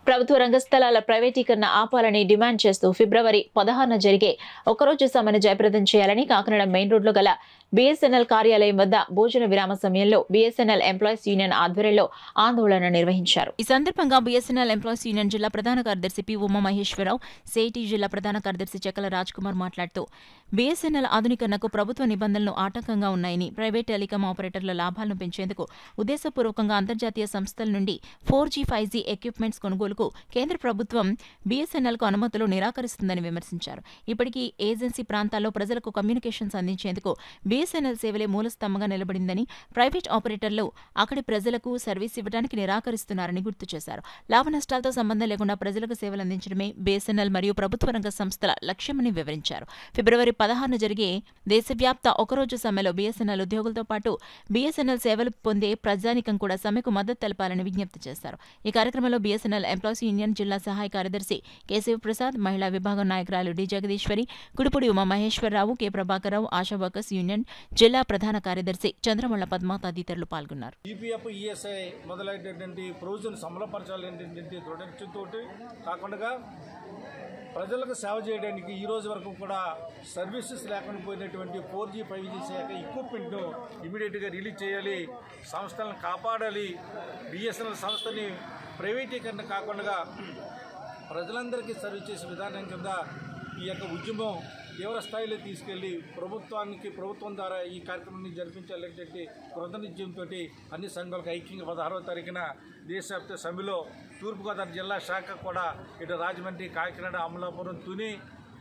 ప్రభుత్వ రంగ స్థలాల ప్రైవేటీకరణ ఆపాలని డిమాండ్ చేస్తూ ఫిబ్రవరి 16న జరిగే ఒకరోజు సమ్మెను జయప్రదం చేయాలని కాకినాడ మెయిన్ రోడ్లో గల బీఎస్ఎన్ఎల్ కార్యాలయం వద్ద భోజన విరామ సమయంలో బీఎస్ఎన్ఎల్ ఎంప్లాయీస్ యూనియన్ ఆధ్వర్యంలో ఆందోళన నిర్వహించారు. ఈ సందర్భంగా బీఎస్ఎన్ఎల్ ఎంప్లాయీస్ యూనియన్ జిల్లా ప్రధాన కార్యదర్శి పి ఉమామహేశ్వరరావు, సిఐటి జిల్లా ప్రధాన కార్యదర్శి చెక్కల రాజ్ కుమార్ మాట్లాడుతూ బీఎస్ఎన్ఎల్ ఆధునీకరణకు ప్రభుత్వ నిబంధనలు ఆటంకంగా ఉన్నాయని, ప్రైవేట్ టెలికాం ఆపరేటర్ల లాభాలను పెంచేందుకు ఉద్దేశపూర్వకంగా అంతర్జాతీయ సంస్థల నుండి 4G, 5G ఎక్విప్మెంట్స్ కొనుగోలుకు కేంద్ర ప్రభుత్వం బీఎస్ఎన్ఎల్కు అనుమతులు నిరాకరిస్తుందని విమర్శించారు. ఇప్పటికీ ఏజెన్సీ ప్రాంతాల్లో ప్రజలకు కమ్యూనికేషన్స్ అందించేందుకు బీఎస్ఎన్ఎల్ సేవలే మూలస్తంభంగా నిలబడిందని, ప్రైవేట్ ఆపరేటర్లు అక్కడి ప్రజలకు సర్వీస్ ఇవ్వడానికి నిరాకరిస్తున్నారని గుర్తు చేశారు. లాభ నష్టాలతో సంబంధం లేకుండా ప్రజలకు సేవలు అందించడమే బీఎస్ఎన్ఎల్ మరియు ప్రభుత్వ రంగ సంస్థల లక్ష్యమని వివరించారు. ఫిబ్రవరి 16న జరిగే దేశవ్యాప్త ఒకరోజు సమ్మెలో బీఎస్ఎన్ఎల్ ఉద్యోగులతో పాటు బీఎస్ఎన్ఎల్ సేవలు పొందే ప్రజానికం కూడా సమ్మెకు మద్దతు తెలపాలని విజ్ఞప్తి చేశారు. ఈ కార్యక్రమంలో బీఎస్ఎన్ఎల్ ఎంప్లాయీస్ యూనియన్ జిల్లా సహాయ కార్యదర్శి కె శివప్రసాద్, మహిళా విభాగం నాయకురాలు D Jagadeeswari, Kudupudi Umamaheswararao, K Prabhakararao, Asha workers union జిల్లా ప్రధాన కార్యదర్శి చంద్రమల్ల పద్మ తదితరులు పాల్గొన్నారు. ఈపీఎఫ్, ఈఎస్ఐ మొదలైనటువంటి ప్రొవిజన్ అమలుపరచాలనేటువంటి దృఢనిశ్చయంతో కాకుండా ప్రజలకు సేవ చేయడానికి ఈ రోజు వరకు కూడా సర్వీసెస్ లేకుండా పోయినటువంటి 4G, 5G శాఖ ఎక్విప్మెంట్ను ఇమీడియట్గా రిలీజ్ చేయాలి, సంస్థలను కాపాడాలి, బీఎస్ఎన్ఎల్ సంస్థని ప్రైవేటీకరణ కాకుండా ప్రజలందరికీ సర్వీస్ చేసే విధానం కింద ఈ యొక్క ఉద్యమం తీవ్ర స్థాయిలో తీసుకెళ్లి ప్రభుత్వం ద్వారా ఈ కార్యక్రమాన్ని జరిపించాలనేటువంటి కృతనిశ్చయంతో అన్ని సంఘాలకు ఐక్యంగా 16వ తారీఖున దేశవ్యాప్త సమ్మెలో తూర్పుగోదావరి జిల్లా శాఖ కూడా ఇటు రాజమండ్రి, కాకినాడ, అమలాపురం, తుని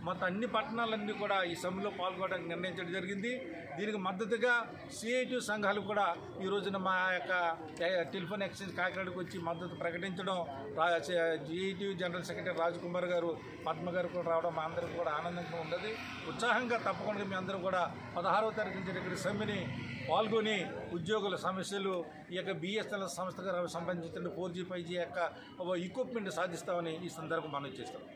మొత్తం అన్ని పట్టణాలన్నీ కూడా ఈ సమ్మెలో పాల్గొనడానికి నిర్ణయించడం జరిగింది. దీనికి మద్దతుగా సిఐటి సంఘాలు కూడా ఈ రోజున మా యొక్క టెలిఫోన్ ఎక్స్చేంజ్ కాకినాడకు వచ్చి మద్దతు ప్రకటించడం, GIT general secretary Raj Kumar గారు, పద్మ గారు కూడా రావడం మా అందరికీ కూడా ఆనందంగా ఉన్నది. ఉత్సాహంగా తప్పకుండా మీ అందరూ కూడా 16వ తారీఖు జరిగిన సమ్మెని పాల్గొని ఉద్యోగుల సమస్యలు, ఈ యొక్క బీఎస్ఎన్ఎల్ సంస్థకు సంబంధించిన 4G, 5G యొక్క ఎక్విప్మెంట్ సాధిస్తామని ఈ సందర్భంగా మనం చేస్తాం.